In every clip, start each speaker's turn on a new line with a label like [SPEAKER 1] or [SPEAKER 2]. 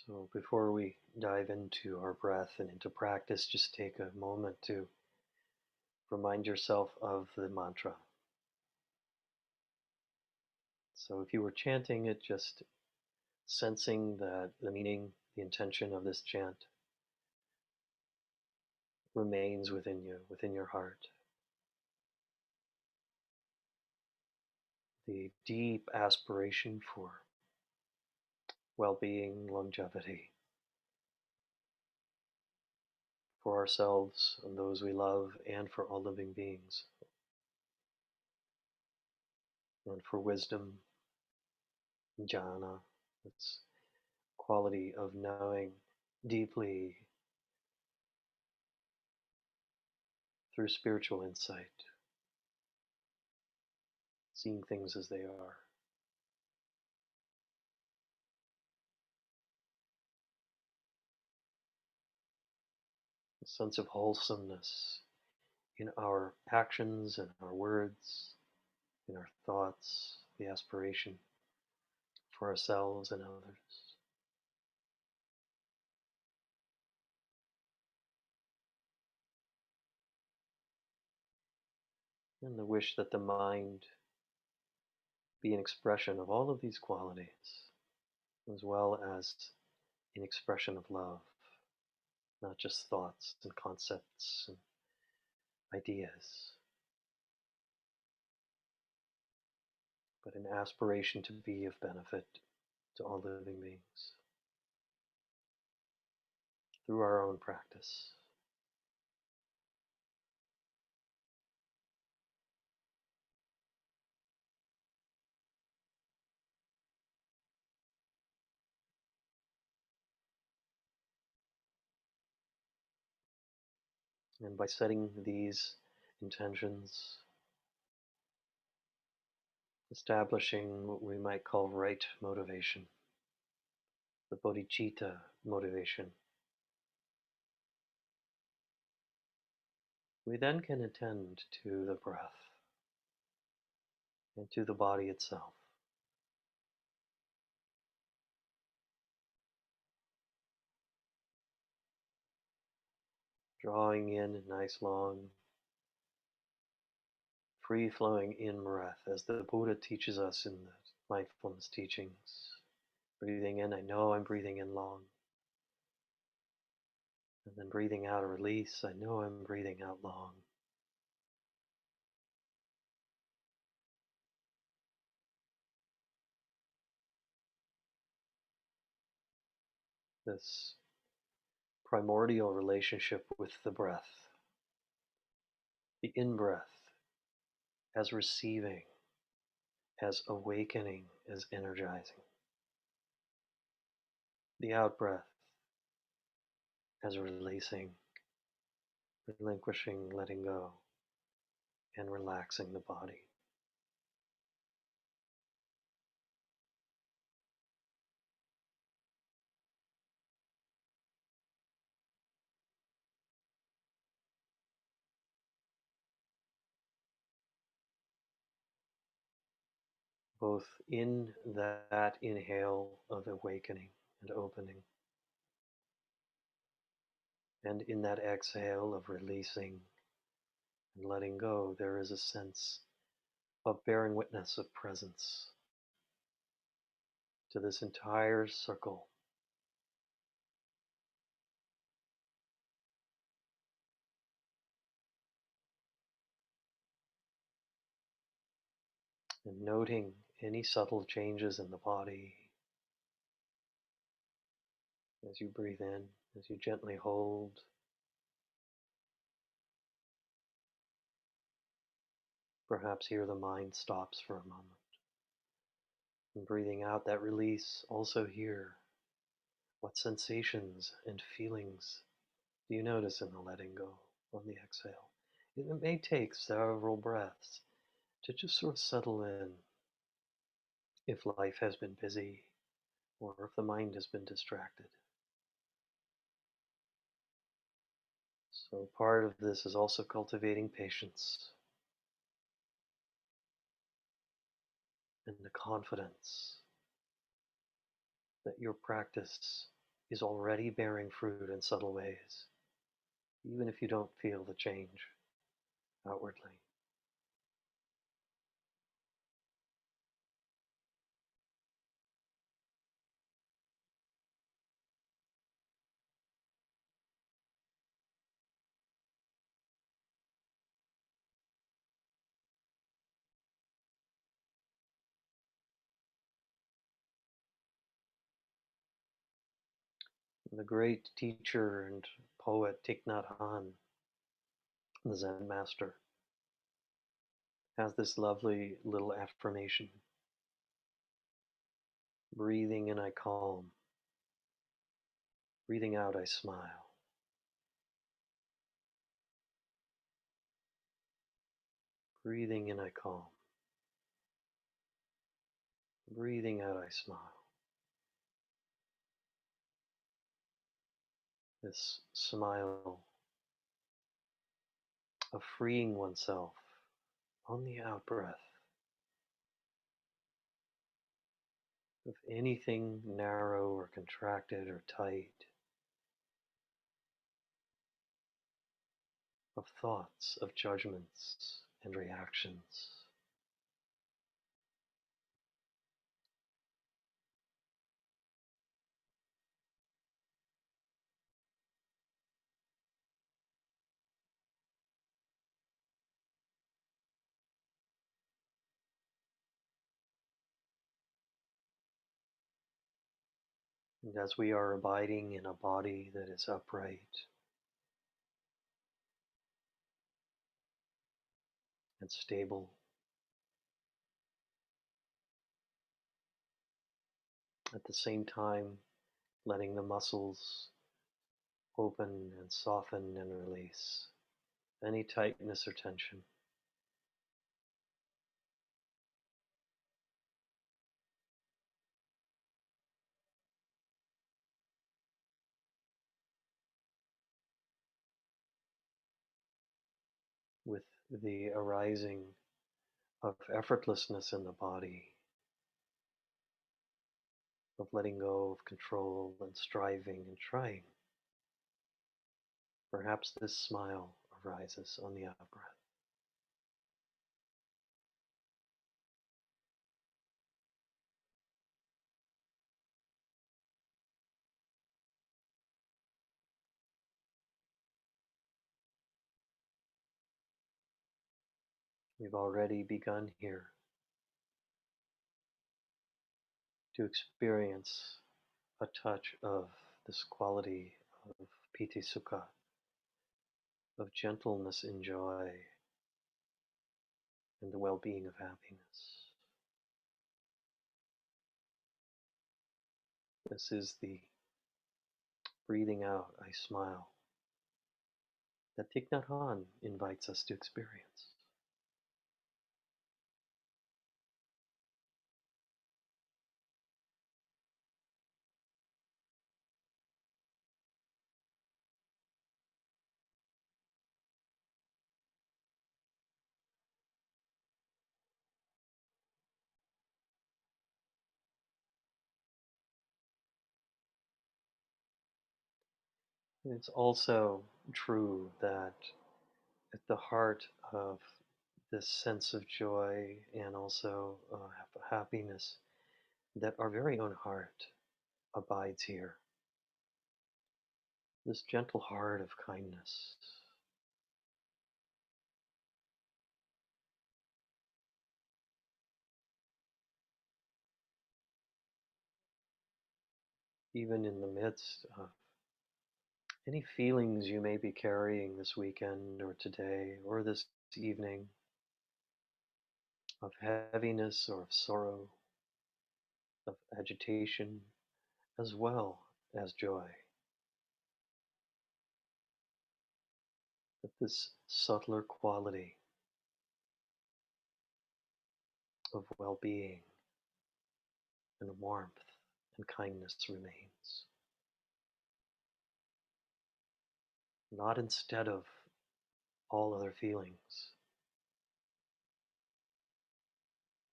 [SPEAKER 1] So before we dive into our breath and into practice, just take a moment to remind yourself of the mantra. So if you were chanting it, just sensing that the meaning, the intention of this chant remains within you, within your heart. The deep aspiration for well-being, longevity, for ourselves and those we love, and for all living beings, and for wisdom, jhana, its quality of knowing deeply through spiritual insight, seeing things as they are. A sense of wholesomeness in our actions and our words, in our thoughts, the aspiration for ourselves and others. And the wish that the mind be an expression of all of these qualities, as well as an expression of love, not just thoughts and concepts and ideas, but an aspiration to be of benefit to all living beings through our own practice. And by setting these intentions, establishing what we might call right motivation, the bodhicitta motivation, we then can attend to the breath and to the body itself. Drawing in a nice long, free-flowing in-breath as the Buddha teaches us in the mindfulness teachings. Breathing in, I know I'm breathing in long. And then breathing out a release, I know I'm breathing out long. This primordial relationship with the breath, the in-breath as receiving, as awakening, as energizing. The out-breath as releasing, relinquishing, letting go, and relaxing the body. Both in that inhale of awakening and opening, and in that exhale of releasing and letting go, there is a sense of bearing witness of presence to this entire circle. and noting any subtle changes in the body as you breathe in, as you gently hold. Perhaps here the mind stops for a moment. And breathing out that release, also here, what sensations and feelings do you notice in the letting go on the exhale? It may take several breaths to just sort of settle in if life has been busy or if the mind has been distracted. So part of this is also cultivating patience and the confidence that your practice is already bearing fruit in subtle ways, even if you don't feel the change outwardly. The great teacher and poet Thich Nhat Hanh, the Zen master, has this lovely little affirmation. Breathing in, I calm. Breathing out, I smile. Breathing in, I calm. Breathing out, I smile. This smile of freeing oneself on the out breath of anything narrow or contracted or tight, of thoughts, of judgments and reactions. And as we are abiding in a body that is upright and stable, at the same time letting the muscles open and soften and release any tightness or tension. With the arising of effortlessness in the body, of letting go of control and striving and trying, perhaps this smile arises on the out breath. We've already begun here to experience a touch of this quality of piti sukha, of gentleness in joy and the well-being of happiness. This is the breathing out, I smile, that Thich Nhat Hanh invites us to experience. It's also true that at the heart of this sense of joy and also happiness, that our very own heart abides here. This gentle heart of kindness. even in the midst of any feelings you may be carrying this weekend or today or this evening of heaviness or of sorrow, of agitation, as well as joy. That this subtler quality of well being and warmth and kindness remains. Not instead of all other feelings,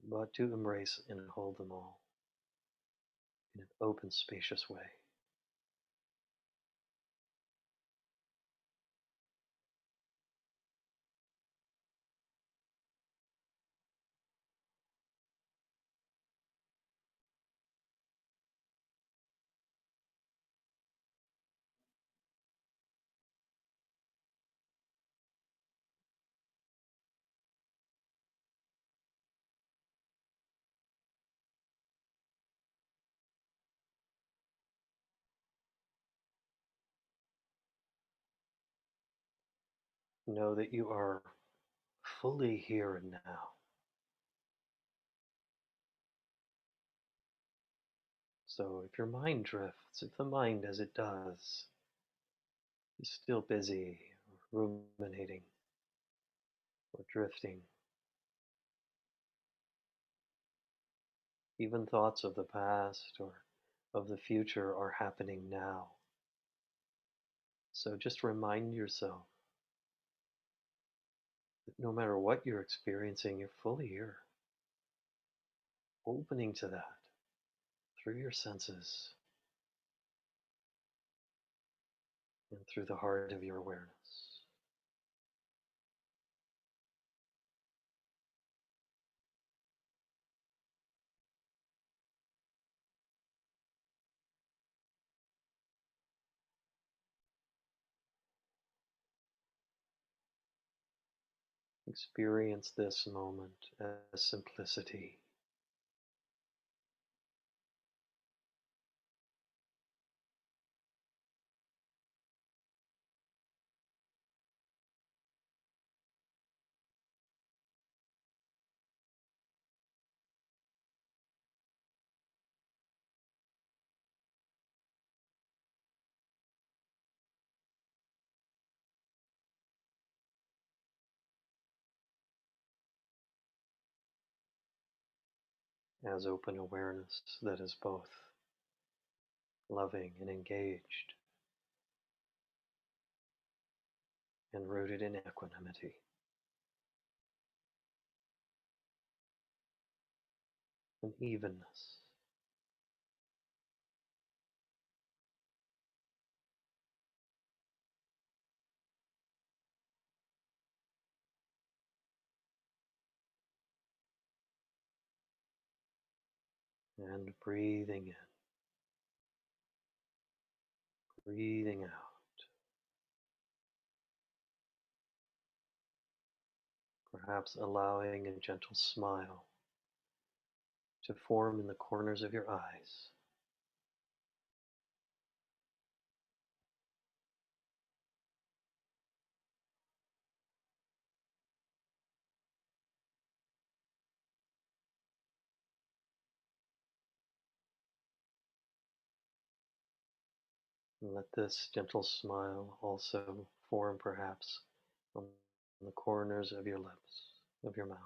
[SPEAKER 1] but to embrace and hold them all in an open, spacious way. Know that you are fully here and now. So if your mind drifts, if the mind, as it does, is still busy or ruminating or drifting, even thoughts of the past or of the future are happening now. So just remind yourself that no matter what you're experiencing, you're fully here, opening to that through your senses and through the heart of your awareness. Experience this moment as simplicity, as open awareness that is both loving and engaged and rooted in equanimity. And evenness. And breathing in, breathing out. Perhaps allowing a gentle smile to form in the corners of your eyes. And let this gentle smile also form perhaps on the corners of your lips, of your mouth.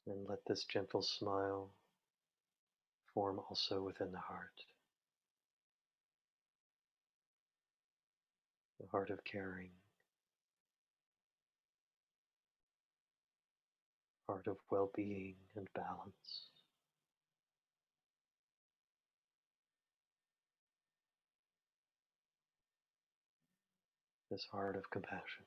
[SPEAKER 1] And let this gentle smile form also within the heart of caring, heart of well-being and balance, this heart of compassion.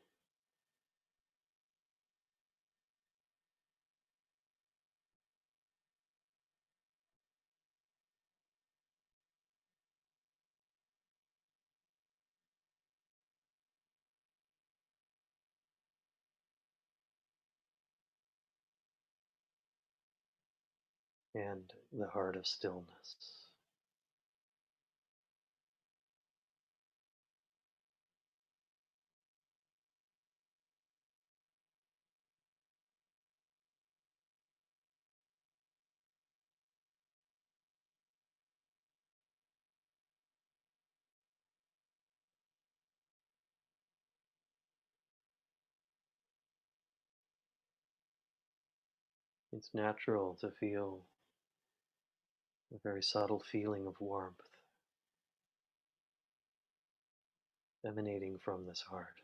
[SPEAKER 1] and the heart of stillness. It's natural to feel a very subtle feeling of warmth emanating from this heart.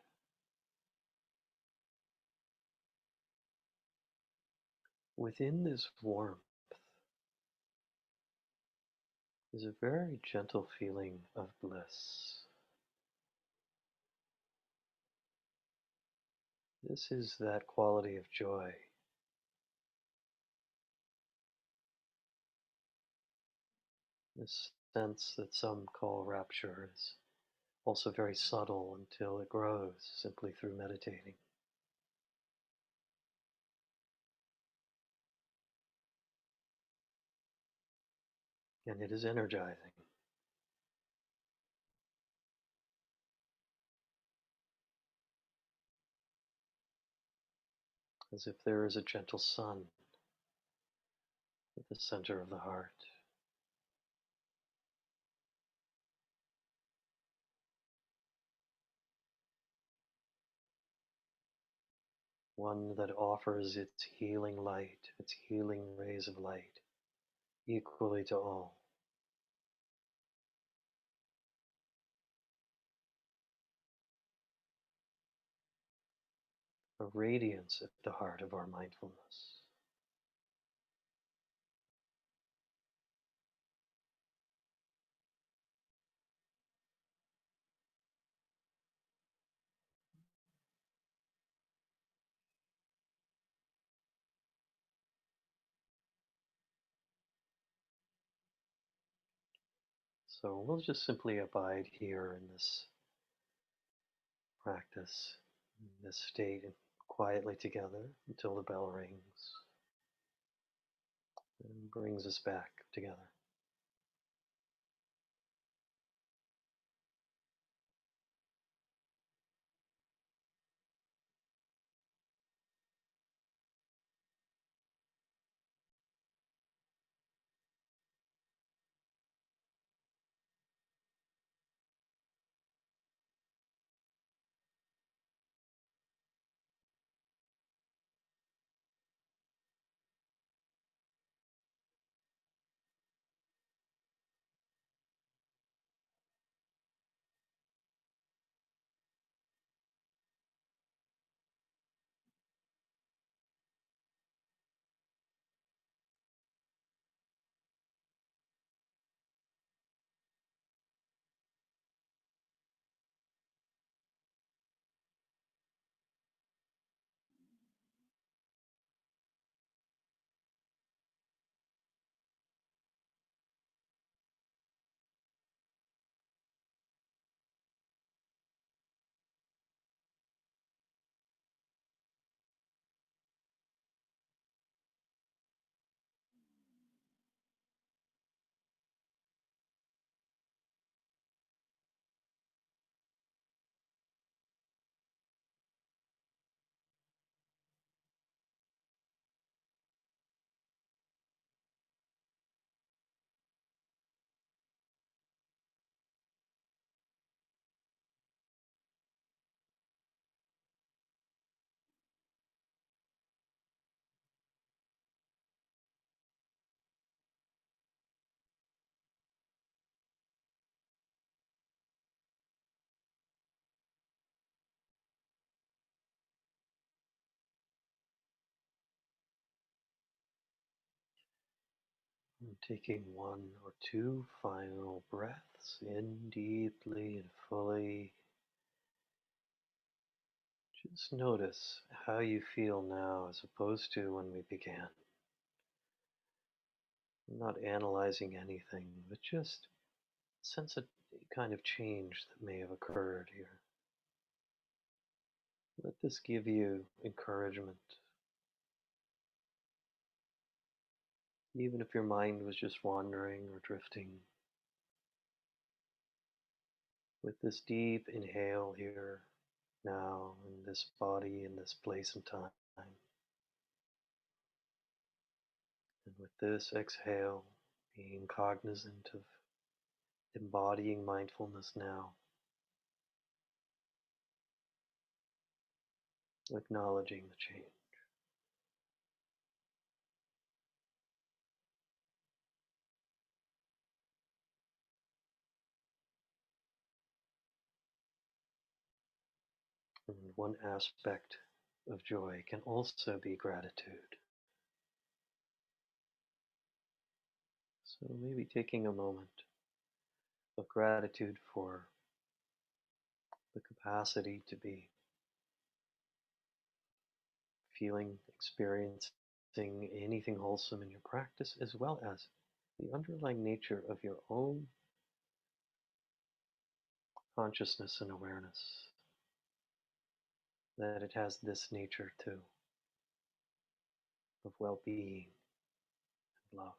[SPEAKER 1] Within this warmth is a very gentle feeling of bliss. This is that quality of joy, this sense that some call rapture is also very subtle until it grows simply through meditating. And it is energizing, as if there is a gentle sun at the center of the heart. One that offers its healing light, its healing rays of light, equally to all. A radiance at the heart of our mindfulness. So we'll just simply abide here in this practice, in this state, quietly together until the bell rings and brings us back together. And taking one or two final breaths in deeply and fully. Just notice how you feel now as opposed to when we began. Not analyzing anything, but just sense a kind of change that may have occurred here. Let this give you encouragement. Even if your mind was just wandering or drifting, with this deep inhale here, now, in this body, in this place and time, and with this exhale, being cognizant of embodying mindfulness now, acknowledging the change. And one aspect of joy can also be gratitude. So maybe taking a moment of gratitude for the capacity to be feeling, experiencing anything wholesome in your practice, as well as the underlying nature of your own consciousness and awareness, that it has this nature too of well being and love.